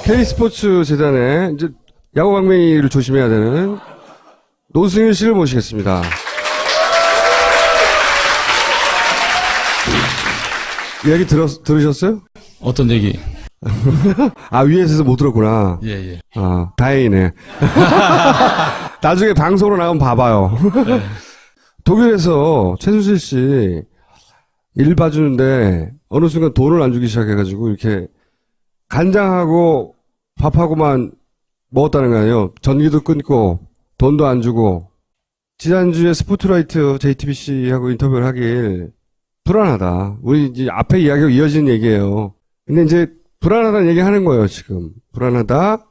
K스포츠 재단에 이제 야구 방맹이를 조심해야 되는 노승일 씨를 모시겠습니다. 얘기 들으셨어요? 어떤 얘기? 아, 위에서 못 들었구나. 예, 예. 아, 다행이네. 나중에 방송으로 나오면 봐봐요. 네. 독일에서 최순실 씨 일 봐주는데 어느 순간 돈을 안 주기 시작해가지고 이렇게 간장하고 밥하고만 먹었다는 거 아니에요. 전기도 끊고 돈도 안 주고. 지난주에 스포트라이트 JTBC하고 인터뷰를 하길 불안하다. 우리 이제 앞에 이야기가 이어지는 얘기예요. 근데 이제 불안하다는 얘기 하는 거예요, 지금. 불안하다.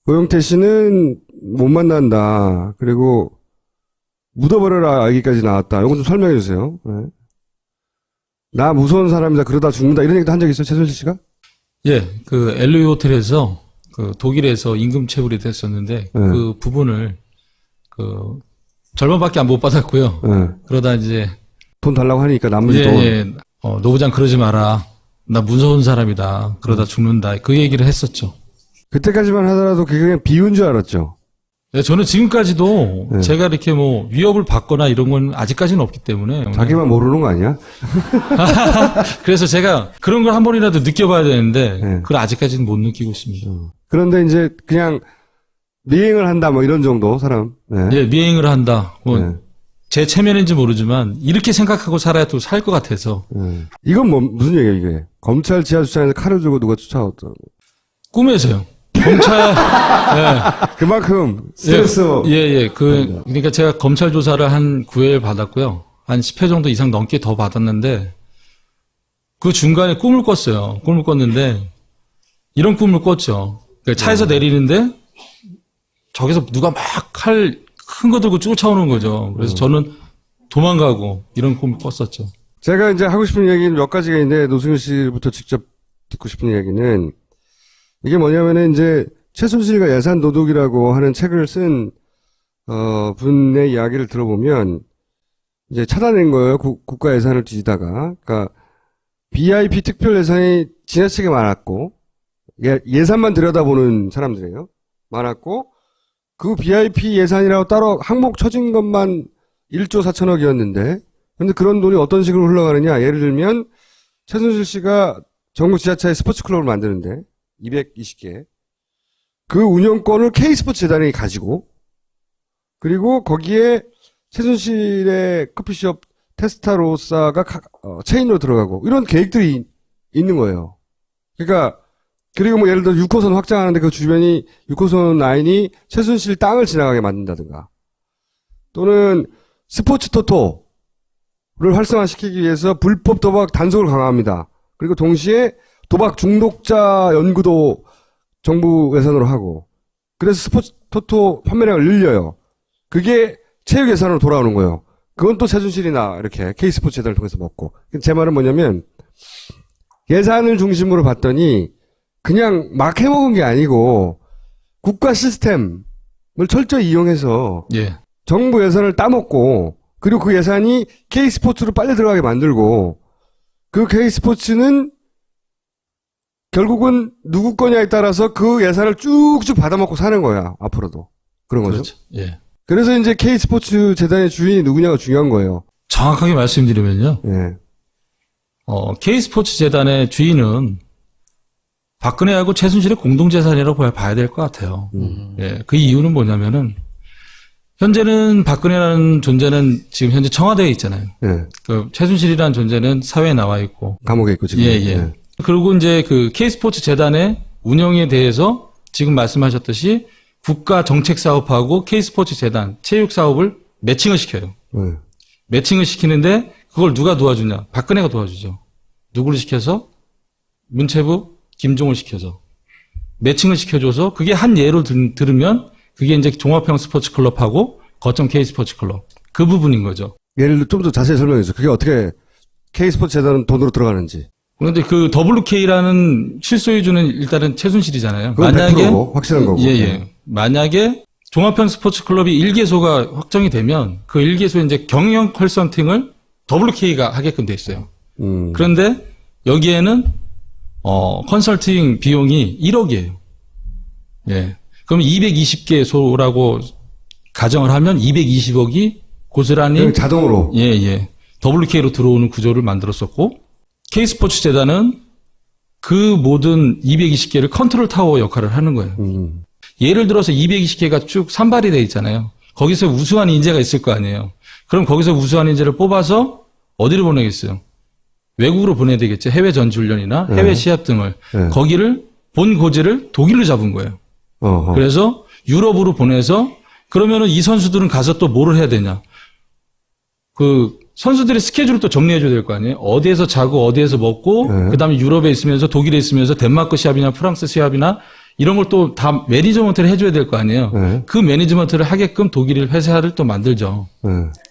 고영태 씨는 못 만난다. 그리고 묻어버려라 얘기까지 나왔다. 이거 좀 설명해 주세요. 네. 나 무서운 사람이다. 그러다 죽는다. 이런 얘기도 한 적 있어요, 최순실 씨가? 예, 그 LV 호텔에서 그 독일에서 임금 체불이 됐었는데 그 부분을 그 절반밖에 못 받았고요. 네. 그러다 이제 돈 달라고 하니까 나머지 돈. 예, 노부장 그러지 마라. 나 무서운 사람이다. 그러다 죽는다. 그 얘기를 했었죠. 그때까지만 하더라도 그게 그냥 비운 줄 알았죠. 예, 저는 지금까지도 네. 제가 이렇게 뭐 위협을 받거나 이런 건 아직까지는 없기 때문에. 자기만 모르는 거 아니야? 그래서 제가 그런 걸 한 번이라도 느껴봐야 되는데 네. 그걸 아직까지는 못 느끼고 있습니다. 그런데 이제 그냥 미행을 한다 뭐 이런 정도 사람. 네. 예, 미행을 한다. 뭐 네. 제 체면인지 모르지만 이렇게 생각하고 살아야 또 살 것 같아서. 이건 뭐 무슨 얘기야 이게? 검찰 지하주차장에서 칼을 들고 누가 쫓아왔다. 꿈에서요. 검찰. 예. 그만큼 스트레스. 예. 그러니까 제가 검찰 조사를 한 9회 받았고요. 한 10회 정도 이상 넘게 더 받았는데 그 중간에 꿈을 꿨어요. 꿈을 꿨는데 이런 꿈을 꿨죠. 그러니까 차에서 내리는데 저기서 누가 막 칼 큰 거 들고 쫓아오는 거죠. 그래서 저는 도망가고 이런 꿈을 꿨었죠. 제가 이제 하고 싶은 얘기는 몇 가지가 있는데 노승일 씨부터 직접 듣고 싶은 얘기는 이게 뭐냐면은 이제 최순실과 예산 도둑이라고 하는 책을 쓴 분의 이야기를 들어보면 이제 찾아낸 거예요. 국가 예산을 뒤지다가. 그러니까 BIP 특별 예산이 지나치게 많았고 예산만 들여다보는 사람들이에요. 많았고 그 BIP 예산이라고 따로 항목 쳐진 것만 1조 4천억이었는데 근데 그런 돈이 어떤 식으로 흘러가느냐. 예를 들면 최순실 씨가 전국 지하철에 스포츠 클럽을 만드는데 220개. 그 운영권을 K스포츠 재단이 가지고 그리고 거기에 최순실의 커피숍 테스타로사가 체인으로 들어가고 이런 계획들이 있는 거예요. 그러니까 그리고 뭐 예를 들어 6호선 확장하는데 그 주변이 6호선 라인이 최순실 땅을 지나가게 만든다든가 또는 스포츠 토토를 활성화시키기 위해서 불법 도박 단속을 강화합니다. 그리고 동시에 도박 중독자 연구도 정부 예산으로 하고 그래서 스포츠 토토 판매량을 늘려요. 그게 체육 예산으로 돌아오는 거예요. 그건 또 최순실이나 이렇게 K스포츠 재단을 통해서 먹고 제 말은 뭐냐면 예산을 중심으로 봤더니 그냥 막 해먹은 게 아니고 국가 시스템을 철저히 이용해서 예. 정부 예산을 따먹고 그리고 그 예산이 K스포츠로 빨리 들어가게 만들고 그 K스포츠는 결국은 누구 거냐에 따라서 그 예산을 쭉쭉 받아먹고 사는 거야. 앞으로도. 그런 거죠. 그렇죠. 예. 그래서 이제 K스포츠 재단의 주인이 누구냐가 중요한 거예요. 정확하게 말씀드리면요. 예. K스포츠 재단의 주인은 박근혜하고 최순실의 공동재산이라고 봐야 될 것 같아요. 예. 그 이유는 뭐냐면은 현재는 박근혜라는 존재는 지금 현재 청와대에 있잖아요. 예. 그 최순실이라는 존재는 사회에 나와 있고. 감옥에 있고 지금. 예. 그리고 이제 그 K스포츠 재단의 운영에 대해서 지금 말씀하셨듯이 국가 정책 사업하고 K스포츠 재단 체육 사업을 매칭을 시켜요. 매칭을 시키는데 그걸 누가 도와주냐? 박근혜가 도와주죠. 누구를 시켜서? 문체부 김종을 시켜서 매칭을 시켜줘서 그게 한 예로 들으면 그게 이제 종합형 스포츠 클럽하고 거점 K스포츠 클럽 그 부분인 거죠. 예를 들어 좀 더 자세히 설명해 주세요. 그게 어떻게 K스포츠 재단은 돈으로 들어가는지. 그런데 그 WK라는 실소유주는 일단은 최순실이잖아요. 만약에 100%고, 확실한 거고. 예. 만약에 종합형 스포츠 클럽이 1개소가 확정이 되면 그 1개소에 이제 경영 컨설팅을 WK가 하게끔 돼 있어요. 그런데 여기에는 컨설팅 비용이 1억이에요. 예. 그럼 220개소라고 가정을 하면 220억이 고스란히 자동으로. 예, 예. WK로 들어오는 구조를 만들었었고, K스포츠 재단은 그 모든 220개를 컨트롤 타워 역할을 하는 거예요. 예를 들어서 220개가 쭉 산발이 돼 있잖아요. 거기서 우수한 인재가 있을 거 아니에요. 그럼 거기서 우수한 인재를 뽑아서 어디를 보내겠어요? 외국으로 보내야 되겠죠. 해외 전지훈련이나 해외 시합 등을. 거기를 본 고지를 독일로 잡은 거예요. 그래서 유럽으로 보내서 그러면은 이 선수들은 가서 또 뭐를 해야 되냐? 그 선수들의 스케줄을 또 정리해줘야 될 거 아니에요? 어디에서 자고 어디에서 먹고 그다음에 유럽에 있으면서 독일에 있으면서 덴마크 시합이나 프랑스 시합이나 이런 걸 또 다 매니지먼트를 해줘야 될 거 아니에요? 그 매니지먼트를 하게끔 독일 회사를 또 만들죠.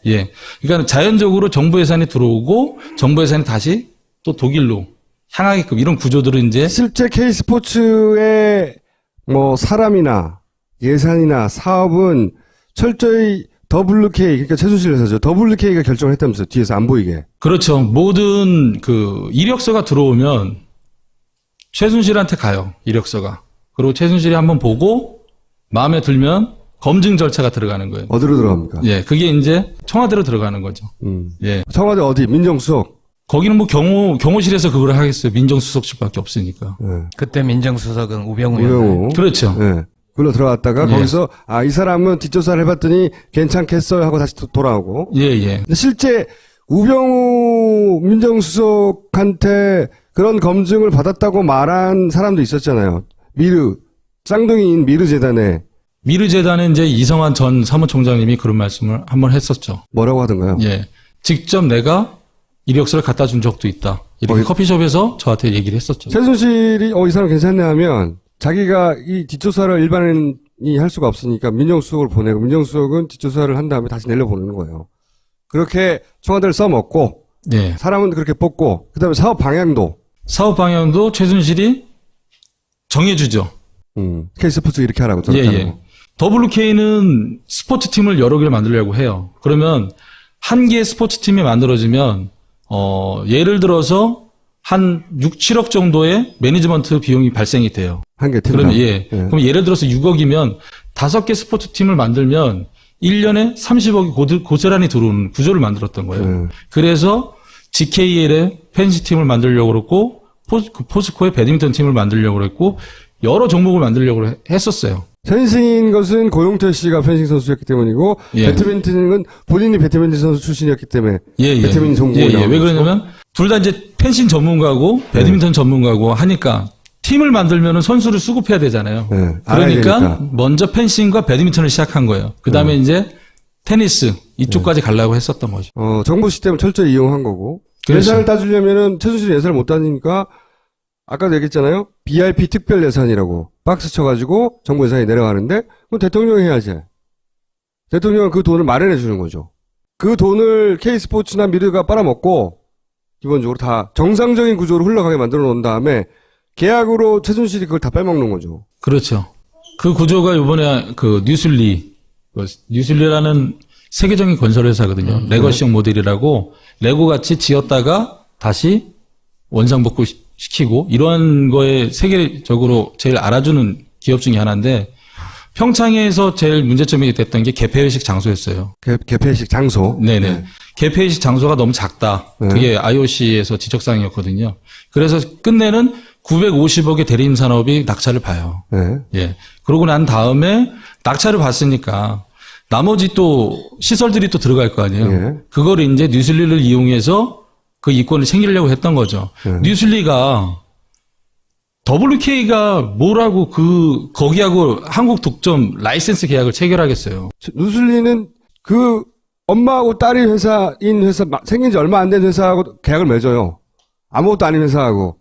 예. 그러니까 자연적으로 정부 예산이 들어오고 정부 예산이 다시 또 독일로 향하게끔 이런 구조들은 이제 실제 K스포츠의 뭐 사람이나 예산이나 사업은 철저히 WK, 그러니까 최순실 회사죠. WK가 결정을 했다면서요. 뒤에서 안 보이게. 그렇죠. 모든 그 이력서가 들어오면 최순실한테 가요. 이력서가. 그리고 최순실이 한번 보고 마음에 들면 검증 절차가 들어가는 거예요. 어디로 들어갑니까? 예, 그게 이제 청와대로 들어가는 거죠. 예. 청와대 어디? 민정수석. 거기는 뭐 경호실에서 그걸 하겠어요. 민정수석실밖에 없으니까. 그때 민정수석은 우병우였나요? 우병우. 그렇죠. 예. 그걸로 들어갔다가 예. 거기서 이 사람은 뒷조사를 해봤더니 괜찮겠어요 하고 다시 돌아오고. 예, 예. 근데 실제 우병우 민정수석한테 그런 검증을 받았다고 말한 사람도 있었잖아요. 쌍둥이인 미르재단에. 미르재단에 이제 이성환 전 사무총장님이 그런 말씀을 한번 했었죠. 뭐라고 하던가요? 예. 직접 내가 이력서를 갖다 준 적도 있다. 이렇게 커피숍에서 저한테 얘기를 했었죠. 최순실이 이 사람 괜찮네 하면 자기가 이 뒷조사를 일반인이 할 수가 없으니까 민정수석을 보내고 민정수석은 뒷조사를 한 다음에 다시 내려보내는 거예요. 그렇게 청와대를 써먹고 예. 사람은 그렇게 뽑고 그다음에 사업 방향도 최순실이 정해주죠. K스포츠 이렇게 하라고 예, 예. WK는 스포츠팀을 여러 개를 만들려고 해요. 그러면 한 개의 스포츠팀이 만들어지면 예를 들어서 한 6, 7억 정도의 매니지먼트 비용이 발생이 돼요. 한 개 팀. 그러면 그럼 예를 들어서 6억이면 5개 스포츠팀을 만들면 1년에 30억이 고스란히 들어오는 구조를 만들었던 거예요. 그래서 GKL의 펜시팀을 만들려고 그랬고 포스코의 배드민턴 팀을 만들려고 그랬고 여러 종목을 만들려고 했었어요. 펜싱인 것은 고용태 씨가 펜싱 선수였기 때문이고 예. 배드민턴은 본인이 배드민턴 선수 출신이었기 때문에 예. 배드민턴 전공을 예. 왜 그러냐면 둘 다 이제 펜싱 전문가고 배드민턴 전문가고 하니까 팀을 만들면은 선수를 수급해야 되잖아요. 그러니까 먼저 펜싱과 배드민턴을 시작한 거예요. 그다음에 이제 테니스 이쪽까지 가려고 했었던 거죠. 정부 시스템을 철저히 이용한 거고. 그렇죠. 예산을 따지려면은 최순실이 예산을 못 따지니까 아까도 얘기했잖아요. BIP 특별 예산이라고 박스 쳐가지고 정부 예산이 내려가는데 그건 대통령이 해야지. 대통령은 그 돈을 마련해 주는 거죠. 그 돈을 K스포츠나 미르가 빨아먹고 기본적으로 다 정상적인 구조로 흘러가게 만들어 놓은 다음에 계약으로 최순실이 그걸 다 빼먹는 거죠. 그렇죠. 그 구조가 이번에 그 뉴슬리라는 세계적인 건설회사거든요. 레거시형 모델이라고 레고 같이 지었다가 다시 원상복구 시키고 이러한 거에 세계적으로 제일 알아주는 기업 중에 하나인데 평창에서 제일 문제점이 됐던 게 개폐회식 장소였어요. 개폐식 장소. 네네. 개폐회식 장소가 너무 작다. 그게 IOC에서 지적사항이었거든요. 그래서 끝내는 950억의 대림 산업이 낙찰을 봐요. 예. 그러고 난 다음에 낙찰을 봤으니까 나머지 또 시설들이 또 들어갈 거 아니에요. 그거를 이제 뉴슬리를 이용해서 그 이권을 챙기려고 했던 거죠. 뉴슬리가 WK가 뭐라고 거기하고 한국 독점 라이센스 계약을 체결하겠어요. 뉴슬리는 그 엄마하고 딸이 회사인 회사 생긴 지 얼마 안 된 회사하고 계약을 맺어요. 아무것도 아닌 회사하고.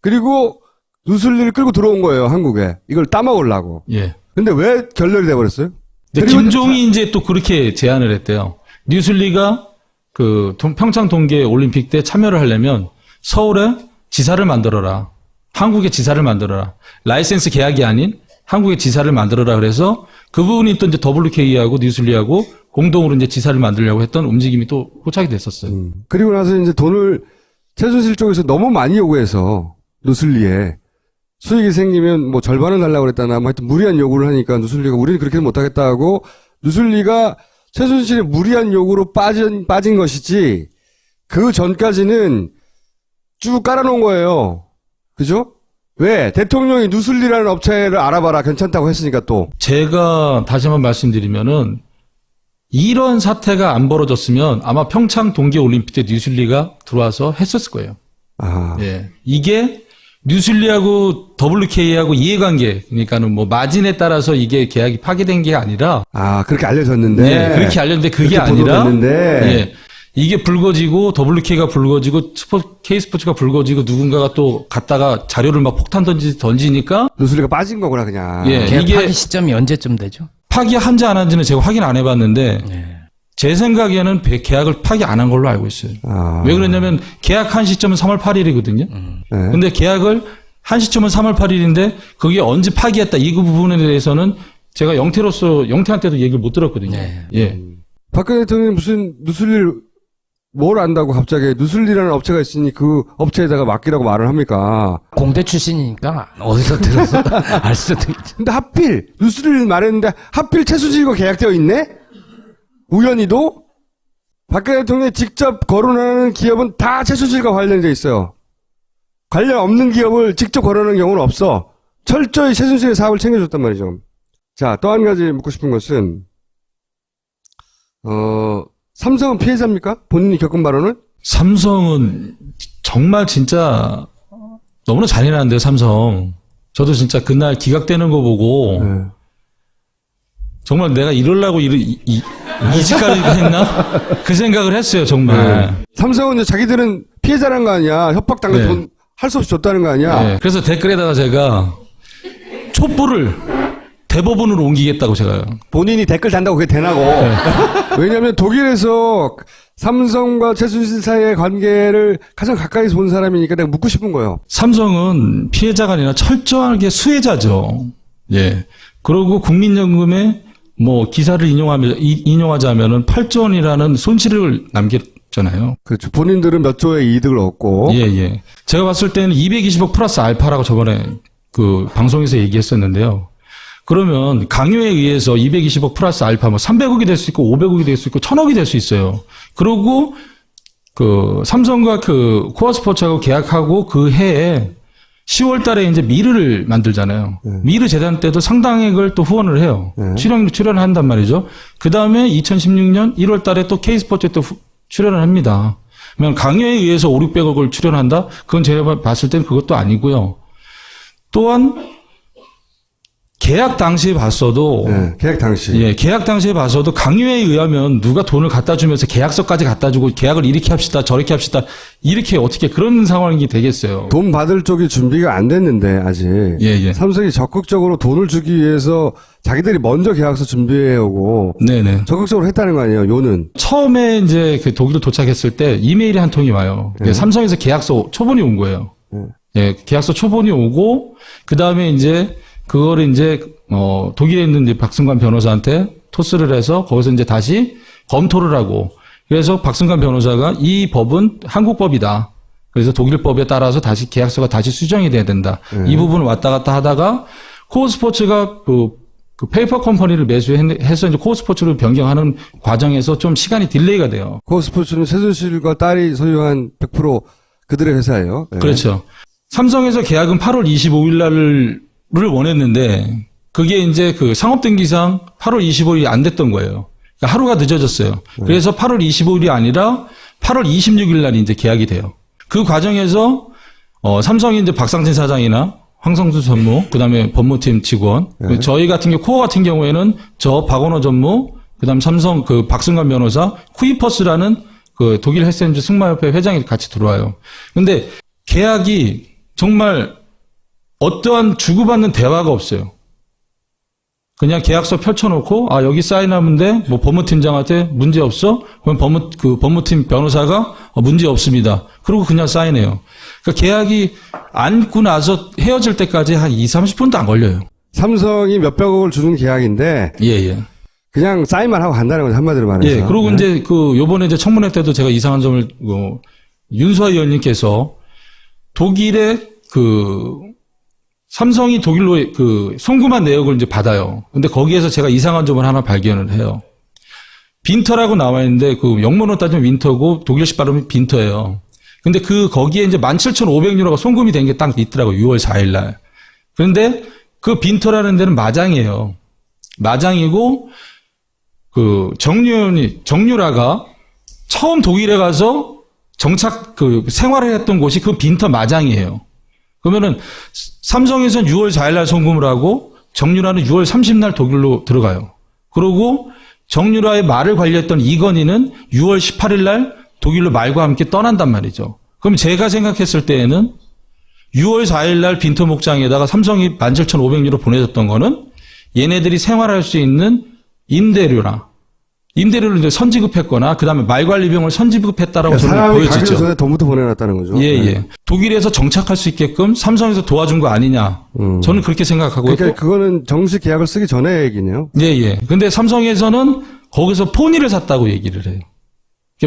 그리고 뉴슬리를 끌고 들어온 거예요, 한국에. 이걸 따먹으려고. 예. 근데 왜 결렬이 돼버렸어요? 근데 김종이 이제 또 그렇게 제안을 했대요. 뉴슬리가 그 평창 동계 올림픽 때 참여를 하려면 서울에 지사를 만들어라. 한국에 지사를 만들어라. 라이센스 계약이 아닌 한국에 지사를 만들어라. 그래서 그 부분이 또 이제 WK하고 뉴슬리하고 공동으로 이제 지사를 만들려고 했던 움직임이 또 포착이 됐었어요. 그리고 나서 이제 돈을 최순실 쪽에서 너무 많이 요구해서 누슬리에 수익이 생기면 뭐 절반을 달라고 그랬다나 뭐 하여튼 무리한 요구를 하니까 누슬리가 우리는 그렇게는 못하겠다 하고 누슬리가 최순실의 무리한 요구로 빠진 것이지 그 전까지는 쭉 깔아놓은 거예요. 그죠? 왜? 대통령이 누슬리라는 업체를 알아봐라 괜찮다고 했으니까 또. 제가 다시 한번 말씀드리면은 이런 사태가 안 벌어졌으면 아마 평창 동계올림픽 때 뉴슬리가 들어와서 했었을 거예요. 아. 예. 이게 뉴슬리하고 WK하고 이해관계, 그러니까는 뭐 마진에 따라서 이게 계약이 파기된 게 아니라. 아, 그렇게 알려졌는데. 예, 그렇게 알렸는데 그게 그렇게 아니라. 보도됐는데. 예. 이게 불거지고 WK가 불거지고 K스포츠가 불거지고 누군가가 또 갔다가 자료를 막 폭탄 던지니까. 누슬리가 빠진 거구나, 그냥. 예. 계약 이게 파기 시점이 언제쯤 되죠? 파기한지 안 한지는 제가 확인 안 해봤는데. 네. 제 생각에는 계약을 파기 안 한 걸로 알고 있어요. 아. 왜 그러냐면 계약한 시점은 3월 8일이거든요. 네. 근데 계약을 한 시점은 3월 8일인데 그게 언제 파기했다 이 부분에 대해서는 제가 영태한테도 얘기를 못 들었거든요. 네. 예. 박근혜 대통령이 무슨 누슬리를 뭘 안다고 갑자기 누슬리라는 업체가 있으니 그 업체에다가 맡기라고 말을 합니까? 공대 출신이니까 어디서 들어서 알 수도 있죠. 근데 하필 누슬리를 말했는데 하필 최순실과 계약되어 있네? 우연히도 박근혜 대통령이 직접 거론하는 기업은 다 최순실과 관련되어 있어요. 관련 없는 기업을 직접 거론하는 경우는 없어. 철저히 최순실의 사업을 챙겨줬단 말이죠. 자, 또 한 가지 묻고 싶은 것은 삼성은 피해자입니까? 본인이 겪은 바로는? 삼성은 정말 진짜 너무나 잔인한데요, 삼성. 저도 진짜 그날 기각되는 거 보고 네. 정말 내가 이러려고 이직까지 했나? 그 생각을 했어요, 정말. 네. 삼성은 이제 자기들은 피해자란 거 아니야. 협박당한 네. 돈 할 수 없이 줬다는 거 아니야. 네, 그래서 댓글에다가 제가 촛불을 대법원으로 옮기겠다고 제가. 본인이 댓글 단다고 그게 되나고. 왜냐하면 독일에서 삼성과 최순실 사이의 관계를 가장 가까이서 본 사람이니까 내가 묻고 싶은 거예요. 삼성은 피해자가 아니라 철저하게 수혜자죠. 예. 그리고 국민연금에 뭐 기사를 인용하자면은 8조 원이라는 손실을 남겼잖아요. 그렇죠. 본인들은 몇 조의 이득을 얻고. 예, 예. 제가 봤을 때는 220억 플러스 알파라고 저번에 그 방송에서 얘기했었는데요. 그러면 강요에 의해서 220억 플러스 알파 뭐 300억이 될 수 있고 500억이 될 수 있고 1000억이 될 수 있어요. 그러고 그 삼성과 그 코어스포츠하고 계약하고 그 해에 10월 달에 이제 미르를 만들잖아요. 미르 재단 때도 상당액을 또 후원을 해요. 출연을 한단 말이죠. 그 다음에 2016년 1월 달에 또 K스포츠에 또 출연을 합니다. 그러면 강요에 의해서 5, 600억을 출연한다? 그건 제가 봤을 땐 그것도 아니고요. 또한 계약 당시에 봤어도 네, 계약 당시. 예, 계약 당시에 봐서도 강요에 의하면 누가 돈을 갖다 주면서 계약서까지 갖다 주고 계약을 이렇게 합시다 저렇게 합시다 이렇게 어떻게 그런 상황이 되겠어요. 돈 받을 쪽이 준비가 안 됐는데 아직. 예, 예. 삼성이 적극적으로 돈을 주기 위해서 자기들이 먼저 계약서 준비해오고 네네. 적극적으로 했다는 거 아니에요. 요는. 처음에 이제 그 독일 도착했을 때 이메일이 한 통이 와요. 삼성에서 계약서 초본이 온 거예요. 예, 계약서 초본이 오고 그 다음에 이제 그거를 이제 독일에 있는 이제 박승관 변호사한테 토스를 해서 거기서 이제 다시 검토를 하고 그래서 박승관 변호사가 이 법은 한국 법이다. 그래서 독일 법에 따라서 다시 계약서가 다시 수정이 돼야 된다. 이 부분을 왔다 갔다 하다가 코어스포츠가 그 페이퍼 컴퍼니를 매수해서 이제 코어스포츠를 변경하는 과정에서 좀 시간이 딜레이가 돼요. 코어스포츠는 최순실과 딸이 소유한 100% 그들의 회사예요. 네. 그렇죠. 삼성에서 계약은 8월 25일 날을 원했는데 그게 이제 그 상업등기상 8월 25일이 안 됐던 거예요. 그러니까 하루가 늦어졌어요. 그래서 8월 25일이 아니라 8월 26일 날이 이제 계약이 돼요. 그 과정에서 삼성이 이제 박상진 사장이나 황성수 전무, 그다음에 법무팀 직원, 저희 같은 경우 코어 같은 경우에는 저 박원호 전무, 그다음 삼성 그 박승관 변호사, 쿠이퍼스라는 그 독일 헬스엔즈 승마협회 회장이 같이 들어와요. 근데 계약이 정말 어떠한 주고받는 대화가 없어요. 그냥 계약서 펼쳐놓고 여기 사인하면 돼. 뭐 법무팀장한테 문제 없어? 그럼 법무팀 변호사가 문제 없습니다. 그리고 그냥 사인해요. 그러니까 계약이 안고 나서 헤어질 때까지 한 20-30분도 안 걸려요. 삼성이 몇백억을 주는 계약인데 예. 그냥 사인만 하고 간다는 거죠. 한마디로 말해서. 예. 그리고 이제 요번에 이제 청문회 때도 제가 이상한 점을 윤수아 의원님께서 독일의 삼성이 독일로 송금한 내역을 이제 받아요. 근데 거기에서 제가 이상한 점을 하나 발견을 해요. 빈터라고 나와 있는데 영문으로 따지면 윈터고 독일식 발음이 빈터예요. 근데 거기에 이제 17,500유로가 송금이 된 게 딱 있더라고요. 6월 4일 날. 그런데 그 빈터라는 데는 마장이에요. 마장이고 정유라가 처음 독일에 가서 생활을 했던 곳이 그 빈터 마장이에요. 그러면은 삼성에서는 6월 4일 날 송금을 하고 정유라는 6월 30일 날 독일로 들어가요. 그리고 정유라의 말을 관리했던 이건희는 6월 18일 날 독일로 말과 함께 떠난단 말이죠. 그럼 제가 생각했을 때에는 6월 4일 날 빈터 목장에다가 삼성이 17,500유로 보내줬던 거는 얘네들이 생활할 수 있는 임대료를 이제 선지급했거나 그다음에 말관리비용을 선지급했다라고 저는 사람이 보여지죠. 가기 전에 돈부터 보내놨다는 거죠. 예, 예. 독일에서 정착할 수 있게끔 삼성에서 도와준 거 아니냐. 저는 그렇게 생각하고. 그러니까 그거는 정식 계약을 쓰기 전에 얘기네요. 예, 예. 근데 삼성에서는 거기서 포니를 샀다고 얘기를 해요.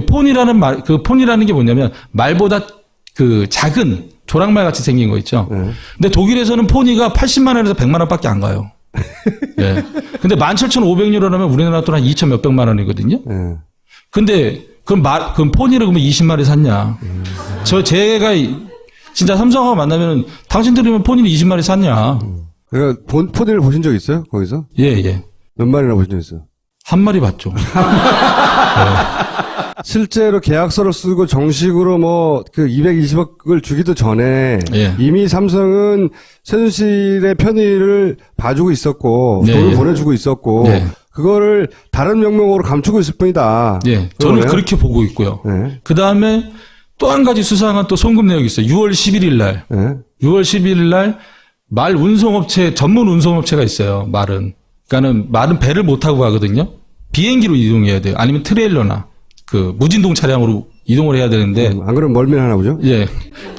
폰이라는 게 뭐냐면 말보다 작은 조랑말 같이 생긴 거 있죠. 근데 독일에서는 포니가 80만 원에서 100만 원밖에 안 가요. 예. 근데 17,500유로라면 우리나라 돈 한 2천 몇백만 원이거든요. 근데 그럼 포니를 그러면 20마리 샀냐? 제가 진짜 삼성하고 만나면 당신들이면 포니를 20마리 샀냐? 그러니까 포니를 보신 적 있어요? 거기서? 예, 예. 몇 마리나 보신 적 있어요? 한 마리 봤죠. 실제로 계약서를 쓰고 정식으로 220억을 주기도 전에 예. 이미 삼성은 최순실의 편의를 봐주고 있었고 예, 돈을 예. 보내주고 있었고 예. 그거를 다른 명목으로 감추고 있을 뿐이다. 예. 저는 그렇게 보고 있고요. 예. 그 다음에 또 한 가지 수상한 또 송금 내역이 있어요. 6월 11일 날. 예. 6월 11일 날 말 운송업체, 전문 운송업체가 있어요. 그러니까는 말은 배를 못 타고 가거든요. 비행기로 이동해야 돼요. 아니면 트레일러나 무진동 차량으로 이동을 해야 되는데. 안 그러면 멀면 하나 보죠? 예.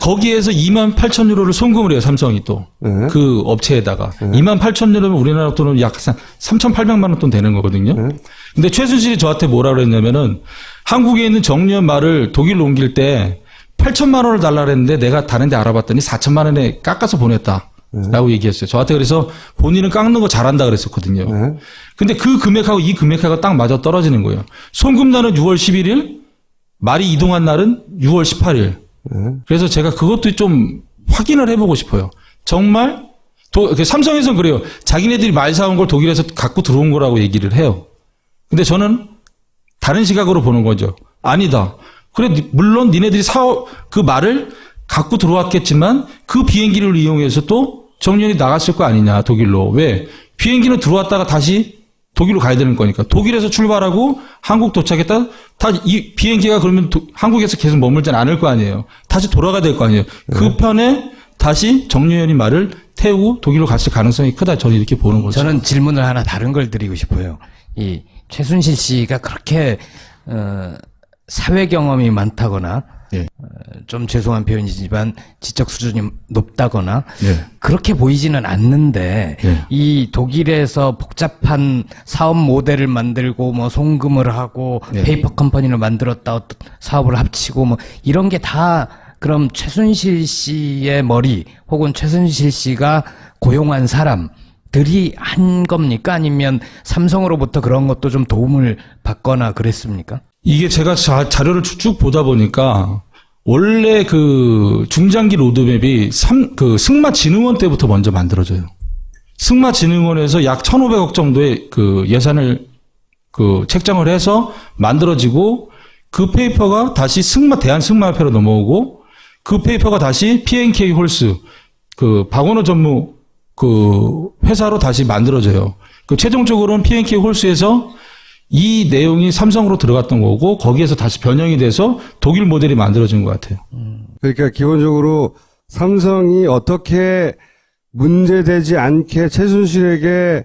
거기에서 28,000유로를 송금을 해요. 삼성이 또. 예. 그 업체에다가. 28,000유로면 우리나라 돈은 약 3,800만 원 돈 되는 거거든요. 예. 근데 최순실이 저한테 뭐라 그랬냐면은 한국에 있는 정유현 말을 독일로 옮길 때 8천만 원을 달라 그랬는데 내가 다른 데 알아봤더니 4천만 원에 깎아서 보냈다. 라고 얘기했어요. 저한테 그래서 본인은 깎는 거 잘한다 그랬었거든요. 네. 근데 그 금액하고 이 금액하고 딱 맞아 떨어지는 거예요. 송금날은 6월 11일, 말이 이동한 날은 6월 18일. 그래서 제가 그것도 좀 확인을 해보고 싶어요. 정말 삼성에서는 그래요. 자기네들이 말 사온 걸 독일에서 갖고 들어온 거라고 얘기를 해요. 근데 저는 다른 시각으로 보는 거죠. 아니다. 그래, 물론 니네들이 그 말을 갖고 들어왔겠지만 그 비행기를 이용해서 또 정유현이 나갔을 거 아니냐, 독일로. 왜? 비행기는 들어왔다가 다시 독일로 가야 되는 거니까. 독일에서 출발하고 한국 도착했다. 이 비행기가 그러면 한국에서 계속 머물지 않을 거 아니에요. 다시 돌아가야 될 거 아니에요. 그 편에 다시 정유현이 말을 태우고 독일로 갔을 가능성이 크다. 저는 이렇게 보는 거죠. 저는 질문을 하나 다른 걸 드리고 싶어요. 이 최순실 씨가 그렇게 사회 경험이 많다거나 예. 좀 죄송한 표현이지만 지적 수준이 높다거나 예. 그렇게 보이지는 않는데 예. 이 독일에서 복잡한 사업 모델을 만들고 송금을 하고 예. 페이퍼 컴퍼니를 만들었다 어떤 사업을 합치고 이런 게 다 그럼 최순실 씨의 머리 혹은 최순실 씨가 고용한 사람들이 한 겁니까? 아니면 삼성으로부터 그런 것도 좀 도움을 받거나 그랬습니까? 이게 제가 자료를 쭉 보다 보니까 원래 중장기 로드맵이 승마진흥원 때부터 먼저 만들어져요. 승마진흥원에서 약 1,500억 정도의 예산을 책정을 해서 만들어지고 그 페이퍼가 다시 대한승마협회로 넘어오고 그 페이퍼가 다시 P&K 홀스 박원호 전무 회사로 다시 만들어져요. 최종적으로는 P&K 홀스에서 이 내용이 삼성으로 들어갔던 거고 거기에서 다시 변형이 돼서 독일 모델이 만들어진 것 같아요. 그러니까 기본적으로 삼성이 어떻게 문제되지 않게 최순실에게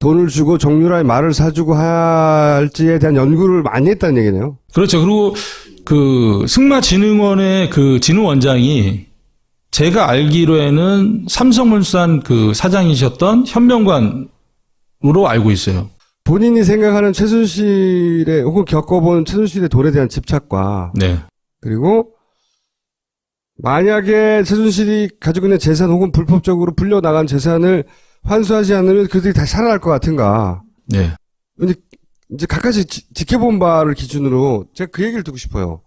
돈을 주고 정유라의 말을 사주고 할지에 대한 연구를 많이 했다는 얘기네요. 그렇죠. 그리고 승마진흥원의 진흥원장이 제가 알기로에는 삼성물산 사장이셨던 현명관으로 알고 있어요. 본인이 생각하는 최순실의 혹은 겪어본 최순실의 돈에 대한 집착과 네. 그리고 만약에 최순실이 가지고 있는 재산 혹은 불법적으로 불려나간 재산을 환수하지 않으면 그들이 다시 살아날 것 같은가. 네. 이제 각가지 지켜본 바를 기준으로 제가 그 얘기를 듣고 싶어요.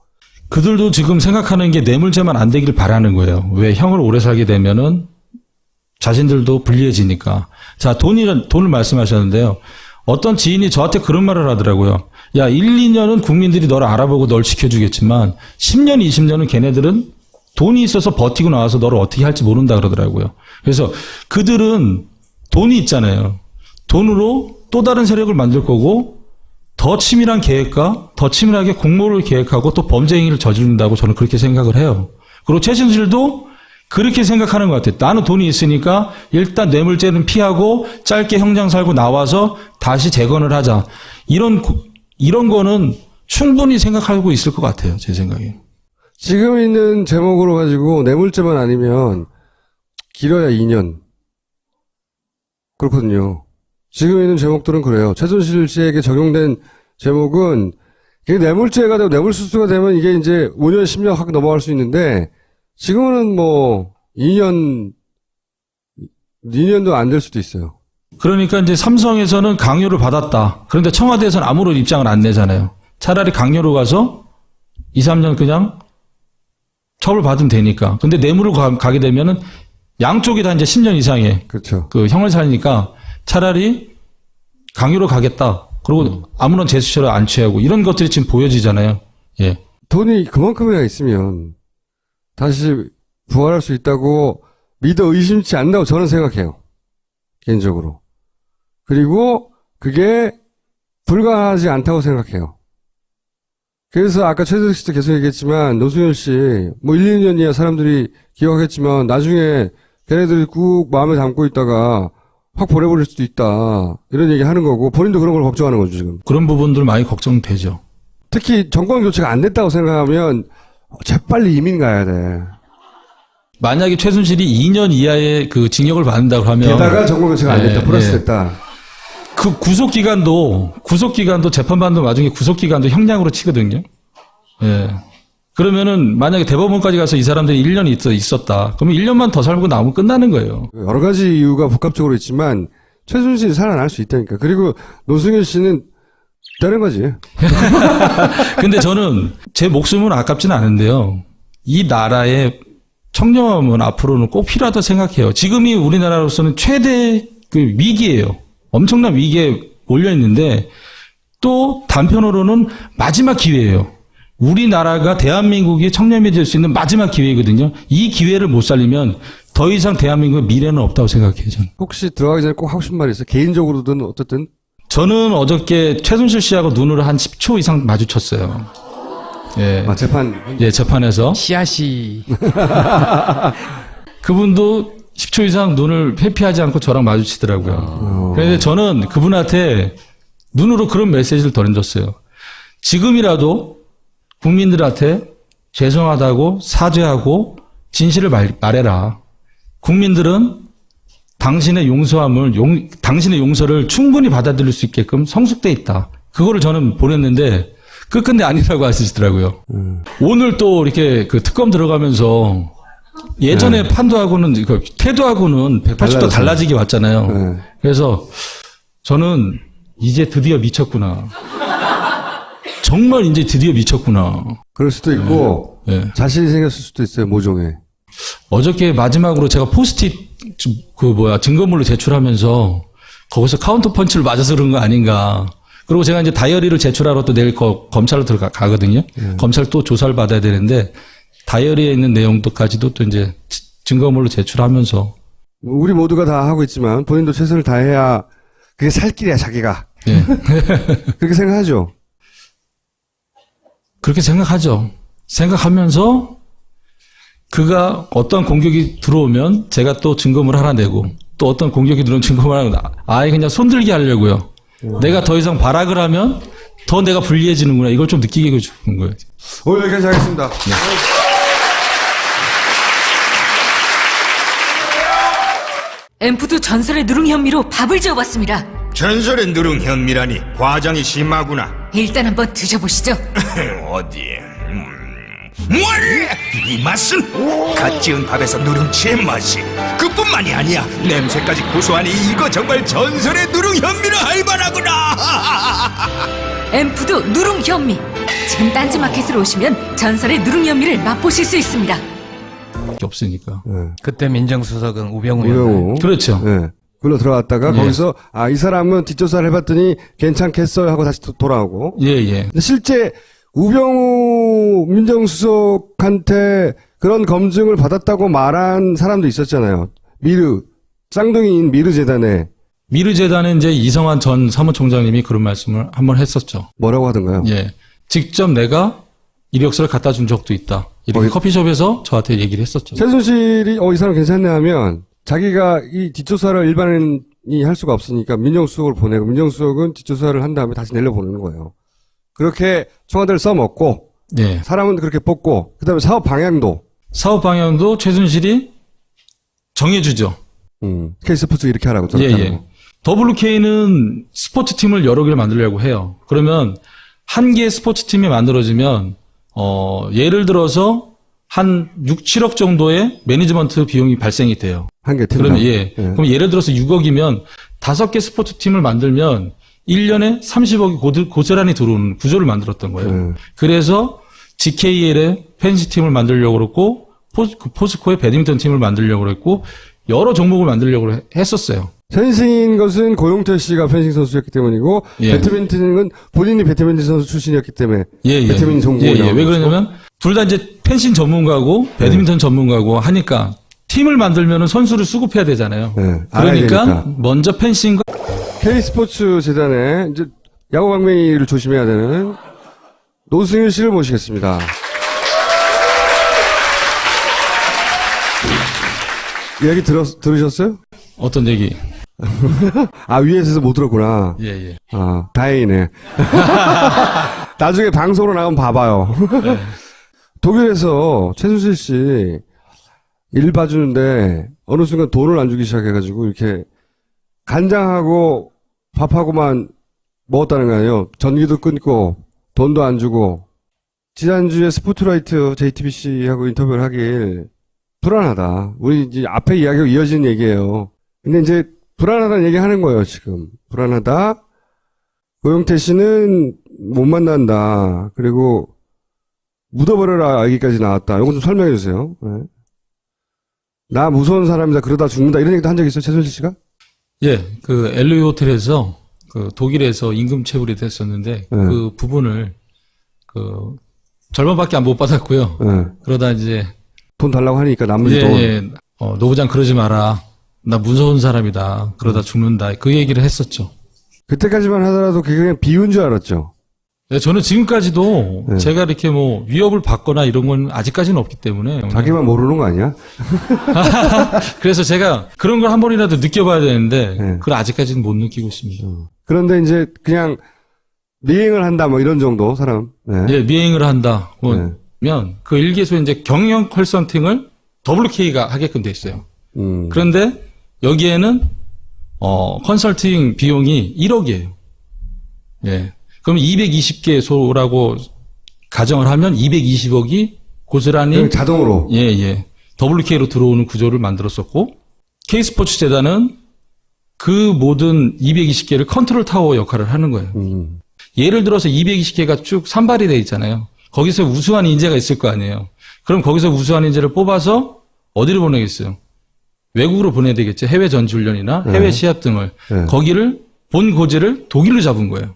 그들도 지금 생각하는 게 뇌물죄만 안 되길 바라는 거예요. 왜 형을 오래 살게 되면은 자신들도 불리해지니까. 자, 돈을 말씀하셨는데요. 어떤 지인이 저한테 그런 말을 하더라고요. 야, 1, 2년은 국민들이 너를 알아보고 널 지켜주겠지만 10년, 20년은 걔네들은 돈이 있어서 버티고 나와서 너를 어떻게 할지 모른다 그러더라고요. 그래서 그들은 돈이 있잖아요. 돈으로 또 다른 세력을 만들 거고 더 치밀한 계획과 더 치밀하게 공모를 계획하고 또 범죄 행위를 저지른다고 저는 그렇게 생각을 해요. 그리고 최순실도 그렇게 생각하는 것 같아요. 나는 돈이 있으니까 일단 뇌물죄는 피하고 짧게 형장 살고 나와서 다시 재건을 하자. 이런 거는 충분히 생각하고 있을 것 같아요. 제 생각에. 지금 있는 제목으로 가지고 뇌물죄만 아니면 길어야 2년. 그렇거든요. 지금 있는 제목들은 그래요. 최순실 씨에게 적용된 제목은 이게 뇌물죄가 되고 뇌물수수가 되면 이게 이제 5년, 10년 확 넘어갈 수 있는데 지금은 뭐 2년도 안 될 수도 있어요. 그러니까 이제 삼성에서는 강요를 받았다. 그런데 청와대에서는 아무런 입장을 안 내잖아요. 차라리 강요로 가서 2, 3년 그냥 처벌받으면 되니까. 근데 뇌물을 가게 되면은 양쪽이 다 이제 10년 이상의 그렇죠. 그 형을 살니까 차라리 강요로 가겠다. 그리고 아무런 제스처를 안 취하고 이런 것들이 지금 보여지잖아요. 예. 돈이 그만큼이나 있으면 다시 부활할 수 있다고 믿어 의심치 않는다고 저는 생각해요. 개인적으로. 그리고 그게 불가하지 않다고 생각해요. 그래서 아까 최재석 씨도 계속 얘기했지만 노승열 씨 뭐 1, 2년이야 사람들이 기억하겠지만 나중에 걔네들이 꾹 마음에 담고 있다가 확 보내버릴 수도 있다. 이런 얘기 하는 거고 본인도 그런 걸 걱정하는 거죠 지금. 그런 부분들 많이 걱정되죠. 특히 정권 교체가 안 됐다고 생각하면 재빨리 이민 가야 돼. 만약에 최순실이 2년 이하의 그 징역을 받는다고 하면 게다가 정권 교체가 안 됐다. 플러스 됐다. 그 구속기간도 재판받는 와중에 구속기간도 형량으로 치거든요. 예. 그러면은 만약에 대법원까지 가서 이 사람들이 1년 있었다. 그러면 1년만 더 살고 나오면 끝나는 거예요. 여러 가지 이유가 복합적으로 있지만 최순실이 살아날 수 있다니까. 그리고 노승일 씨는 되는 거지. 근데 저는 제 목숨은 아깝지는 않은데요. 이 나라의 청렴함은 앞으로는 꼭 필요하다 생각해요. 지금이 우리나라로서는 최대 그 위기예요. 엄청난 위기에 몰려 있는데 또 단편으로는 마지막 기회예요. 우리나라가 대한민국이 청렴이 될 수 있는 마지막 기회거든요. 이 기회를 못 살리면 더 이상 대한민국의 미래는 없다고 생각해요. 저는. 혹시 들어가기 전에 꼭 하고 싶은 말이 있어요? 개인적으로든 어쨌든. 저는 어저께 최순실 씨하고 눈을 한 10초 이상 마주쳤어요. 예. 아, 재판. 예, 재판에서. 씨앗이. 그분도 10초 이상 눈을 회피하지 않고 저랑 마주치더라고요. 그런데 저는 그분한테 눈으로 그런 메시지를 던졌어요. 지금이라도 국민들한테 죄송하다고 사죄하고 진실을 말해라. 국민들은 당신의 당신의 용서를 충분히 받아들일 수 있게끔 성숙돼 있다. 그거를 저는 보냈는데 끝끝내 아니라고 하시더라고요. 오늘 또 이렇게 그 특검 들어가면서 예전에 판도하고는 태도하고는 180도 달라지게 왔잖아요. 그래서 저는 이제 드디어 미쳤구나. 정말 이제 드디어 미쳤구나. 그럴 수도 있고 자신이 생겼을 수도 있어요. 모종에. 어저께 마지막으로 제가 포스트잇 증거물로 제출하면서 거기서 카운터 펀치를 맞아서 그런 거 아닌가. 그리고 제가 이제 다이어리를 제출하러 또 내일 검찰로 가거든요. 검찰 또 조사를 받아야 되는데 다이어리에 있는 내용도까지도 또 이제 증거물로 제출하면서 우리 모두가 다 하고 있지만 본인도 최선을 다해야 그게 살 길이야 자기가. 예. 그렇게 생각하죠. 그렇게 생각하죠. 생각하면서 그가 어떤 공격이 들어오면 제가 또 증거물 하나 내고 또 어떤 공격이 들어오면 증거물 하나 아예 그냥 손들게 하려고요. 내가 더 이상 발악을 하면 더 내가 불리해지는구나. 이걸 좀 느끼게 해주고 싶은 거예요. 오늘 여기까지 하겠습니다. 네. 앰프도 전설의 누룽 현미로 밥을 지어봤습니다. 전설의 누룽 현미라니 과장이 심하구나. 일단 한번 드셔보시죠. 어디? 이 맛은 갓 지은 밥에서 누룽지의 맛이 그뿐만이 아니야. 냄새까지 고소하니 이거 정말 전설의 누룽 현미라 할 만하구나. 엠푸드 누룽 현미. 지금 딴지마켓으로 오시면 전설의 누룽 현미를 맛보실 수 있습니다. 없으니까. 그때 민정수석은 우병우였나요? 우병우. 그렇죠. 예. 불러 들어갔다가 예. 거기서 이 사람은 뒷조사를 해봤더니 괜찮겠어요 하고 다시 돌아오고. 예, 예. 근데 실제 우병우 민정수석한테 그런 검증을 받았다고 말한 사람도 있었잖아요. 쌍둥이인 미르재단에 미르재단에 이제 이성환 전 사무총장님이 그런 말씀을 한번 했었죠. 뭐라고 하던가요? 예. 직접 내가 이력서를 갖다 준 적도 있다. 이렇게 커피숍에서 저한테 얘기를 했었죠. 최순실이 이 사람 괜찮네 하면 자기가 이 뒷조사를 일반인이 할 수가 없으니까 민정수석을 보내고 민정수석은 뒷조사를 한 다음에 다시 내려보내는 거예요. 그렇게 청와대를 써먹고 예. 사람은 그렇게 뽑고 그다음에 사업 방향도 최순실이 정해주죠. K스포츠 이렇게 하라고. 예, 예. WK는 스포츠팀을 여러 개를 만들려고 해요. 그러면 한 개의 스포츠팀이 만들어지면 예를 들어서 한 6, 7억 정도의 매니지먼트 비용이 발생이 돼요. 한 개 팀. 그러면 그럼 예를 들어서 6억이면 5개 스포츠팀을 만들면 1년에 30억이 고스란히 들어오는 구조를 만들었던 거예요. 그래서 GKL의 펜시팀을 만들려고 그랬고 포스코의 배드민턴 팀을 만들려고 그랬고 여러 종목을 만들려고 했었어요. 펜싱인 것은 고용태 씨가 펜싱 선수였기 때문이고 예. 배드민턴은 본인이 배드민턴 선수 출신이었기 때문에 예. 배드민턴 전공을 왜 그러냐면 둘 다 이제 펜싱 전문가고 배드민턴 전문가고 하니까 팀을 만들면 선수를 수급해야 되잖아요. 그러니까 먼저 펜싱과 K스포츠 재단에 이제 야구 방맹이를 조심해야 되는 노승일 씨를 모시겠습니다. 이야기 들으셨어요? 어떤 얘기? 위에서 못 들었구나. 예. 다행이네. 나중에 방송으로 나가면 봐봐요. 네. 독일에서 최순실 씨 일 봐주는데 어느 순간 돈을 안 주기 시작해가지고 이렇게 간장하고 밥하고만 먹었다는 거 아니에요. 전기도 끊고 돈도 안 주고. 지난주에 스포트라이트 JTBC하고 인터뷰를 하길 불안하다. 우리 이제 앞에 이야기가 이어지는 얘기예요. 근데 이제 불안하다는 얘기 하는 거예요, 지금. 불안하다. 고용태 씨는 못 만난다. 그리고 묻어버려라 얘기까지 나왔다. 이건 좀 설명해 주세요. 네. 나 무서운 사람이다. 그러다 죽는다. 이런 얘기도 한 적 있어요, 최순실 씨가? 예, 그 LA 호텔에서 그 독일에서 임금 체불이 됐었는데 그 부분을 그 절반밖에 못 받았고요. 그러다 이제 돈 달라고 하니까 나머지 돈. 노부장 그러지 마라. 나 무서운 사람이다. 그러다 죽는다. 그 얘기를 했었죠. 그때까지만 하더라도 그게 그냥 비유인 줄 알았죠. 네, 저는 지금까지도 제가 이렇게 뭐 위협을 받거나 이런 건 아직까지는 없기 때문에. 자기만 모르는 거 아니야? 그래서 제가 그런 걸 한 번이라도 느껴봐야 되는데 그걸 아직까지는 못 느끼고 있습니다. 그런데 이제 그냥 미행을 한다 뭐 이런 정도 사람. 예, 미행을 한다. 면 그 일개소에 이제 경영 컨설팅을 WK가 하게끔 돼 있어요. 그런데 여기에는 컨설팅 비용이 1억이에요. 예. 그럼 220개소라고 가정을 하면 220억이 고스란히 자동으로 예. WK로 들어오는 구조를 만들었었고 K스포츠 재단은 그 모든 220개를 컨트롤 타워 역할을 하는 거예요. 예를 들어서 220개가 쭉 산발이 돼 있잖아요. 거기서 우수한 인재가 있을 거 아니에요. 그럼 거기서 우수한 인재를 뽑아서 어디를 보내겠어요? 외국으로 보내야 되겠죠. 해외 전지훈련이나 해외 시합 등을. 거기를 본 고지를 독일로 잡은 거예요.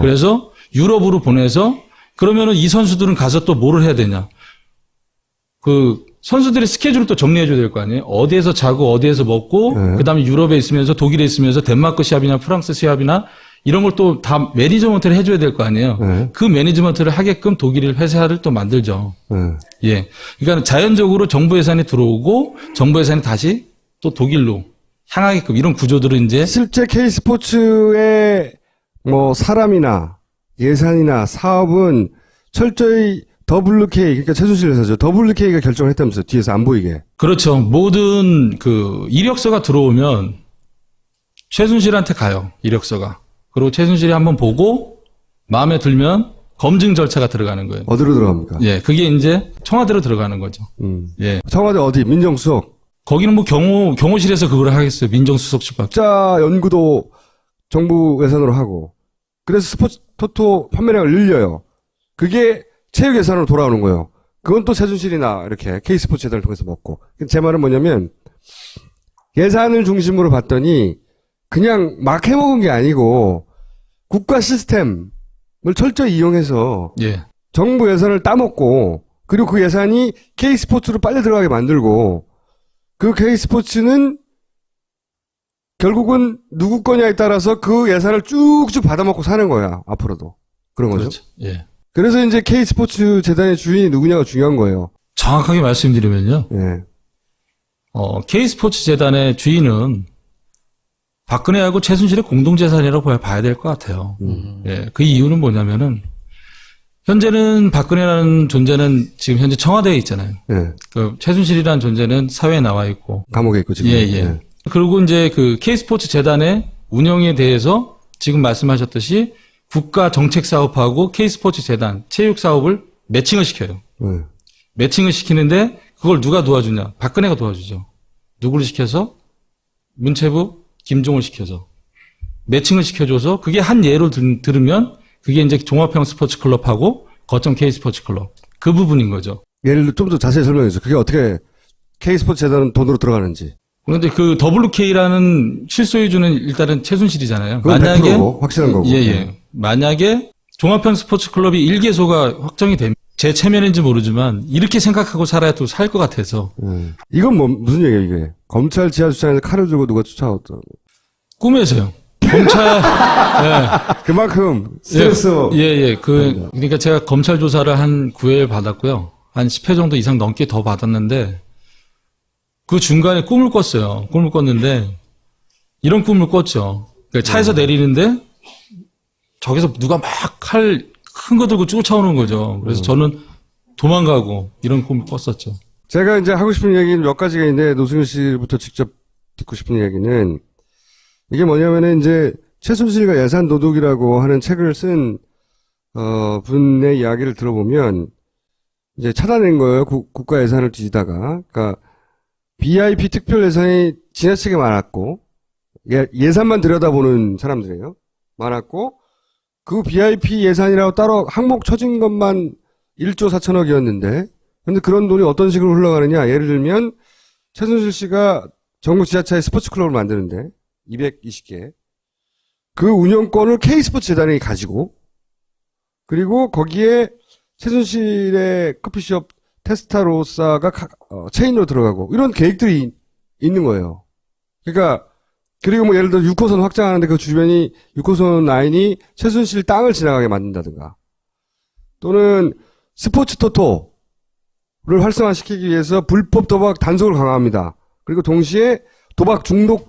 그래서 유럽으로 보내서 그러면은 이 선수들은 가서 또 뭐를 해야 되냐. 그 선수들의 스케줄을 또 정리해줘야 될 거 아니에요. 어디에서 자고 어디에서 먹고 그다음에 유럽에 있으면서 독일에 있으면서 덴마크 시합이나 프랑스 시합이나 이런 걸 또 다 매니지먼트를 해줘야 될 거 아니에요. 그 매니지먼트를 하게끔 독일 회사를 또 만들죠. 예. 그러니까 자연적으로 정부 예산이 들어오고 정부 예산이 다시 또 독일로 향하게끔 이런 구조들은 이제 실제 K스포츠의 뭐 사람이나 예산이나 사업은 철저히 WK 그러니까 최순실 회사죠. WK가 결정을 했다면서요. 뒤에서 안 보이게. 그렇죠. 모든 그 이력서가 들어오면 최순실한테 가요. 이력서가. 그리고 최순실이 한번 보고 마음에 들면 검증 절차가 들어가는 거예요. 어디로 들어갑니까? 예, 그게 이제 청와대로 들어가는 거죠. 예. 청와대 어디? 민정수석. 거기는 뭐 경호실에서 그걸 하겠어요. 민정수석실밖에. 자 연구도 정부 예산으로 하고. 그래서 스포츠 토토 판매량을 늘려요. 그게 체육 예산으로 돌아오는 거예요. 그건 또 최순실이나 이렇게 K스포츠 재단을 통해서 먹고. 제 말은 뭐냐면 예산을 중심으로 봤더니 그냥 막 해먹은 게 아니고 국가 시스템을 철저히 이용해서 예. 정부 예산을 따먹고 그리고 그 예산이 K스포츠로 빨리 들어가게 만들고 그 K스포츠는 결국은 누구 거냐에 따라서 그 예산을 쭉쭉 받아먹고 사는 거야. 앞으로도. 그런 거죠. 그렇죠. 예. 그래서 이제 K스포츠 재단의 주인이 누구냐가 중요한 거예요. 정확하게 말씀드리면요. 예. K스포츠 재단의 주인은 박근혜하고 최순실의 공동재산이라고 봐야 될 것 같아요. 예. 그 이유는 뭐냐면은 현재는 박근혜라는 존재는 지금 현재 청와대에 있잖아요. 예. 그 최순실이라는 존재는 사회에 나와 있고. 감옥에 있고 지금. 예, 예. 그리고 이제 그 K스포츠 재단의 운영에 대해서 지금 말씀하셨듯이 국가 정책 사업하고 K스포츠 재단 체육 사업을 매칭을 시켜요. 예. 매칭을 시키는데 그걸 누가 도와주냐? 박근혜가 도와주죠. 누구를 시켜서? 문체부 김종을 시켜서 매칭을 시켜줘서 그게 한 예로 들으면 그게 이제 종합형 스포츠 클럽하고 거점 K스포츠 클럽 그 부분인 거죠. 예를 좀 더 자세히 설명해 주세요. 그게 어떻게 K스포츠 재단은 돈으로 들어가는지. 그런데 그 WK라는 실소유주는 일단은 최순실이잖아요. 그건 100%고, 확실한 거고. 예, 예. 만약에 종합형 스포츠 클럽이 1개소가 확정이 되면 제 체면인지 모르지만 이렇게 생각하고 살아야 또 살 것 같아서. 이건 뭐 무슨 얘기예요 이게? 검찰 지하주차장에서 칼을 들고 누가 쫓아왔다. 꿈에서요. 검찰, 예. 그만큼 스트레스. 예. 그러니까 제가 검찰 조사를 한 9회 받았고요. 한 10회 정도 이상 넘게 더 받았는데 그 중간에 꿈을 꿨어요. 꿈을 꿨는데 이런 꿈을 꿨죠. 그러니까 차에서 내리는데 저기서 누가 막 칼 큰 거 들고 쫓아오는 거죠. 그래서 저는 도망가고 이런 꿈을 꿨었죠. 제가 이제 하고 싶은 얘기는 몇 가지가 있는데 노승일 씨부터 직접 듣고 싶은 얘기는 이게 뭐냐면은 이제 최순실과 예산 도둑이라고 하는 책을 쓴 분의 이야기를 들어보면 이제 찾아낸 거예요. 국가 예산을 뒤지다가. 그러니까 BIP 특별 예산이 지나치게 많았고 예산만 들여다보는 사람들이에요. 많았고 그 BIP 예산이라고 따로 항목 쳐진 것만 1조 4천억이었는데 근데 그런 돈이 어떤 식으로 흘러가느냐. 예를 들면 최순실 씨가 전국 지하철에 스포츠 클럽을 만드는데 220개 그 운영권을 K스포츠 재단이 가지고 그리고 거기에 최순실의 커피숍 테스타로사가 체인으로 들어가고 이런 계획들이 있는 거예요. 그러니까 그리고 뭐 예를 들어 6호선 확장하는데 그 주변이 6호선 라인이 최순실 땅을 지나가게 만든다든가 또는 스포츠 토토를 활성화시키기 위해서 불법 도박 단속을 강화합니다. 그리고 동시에 도박 중독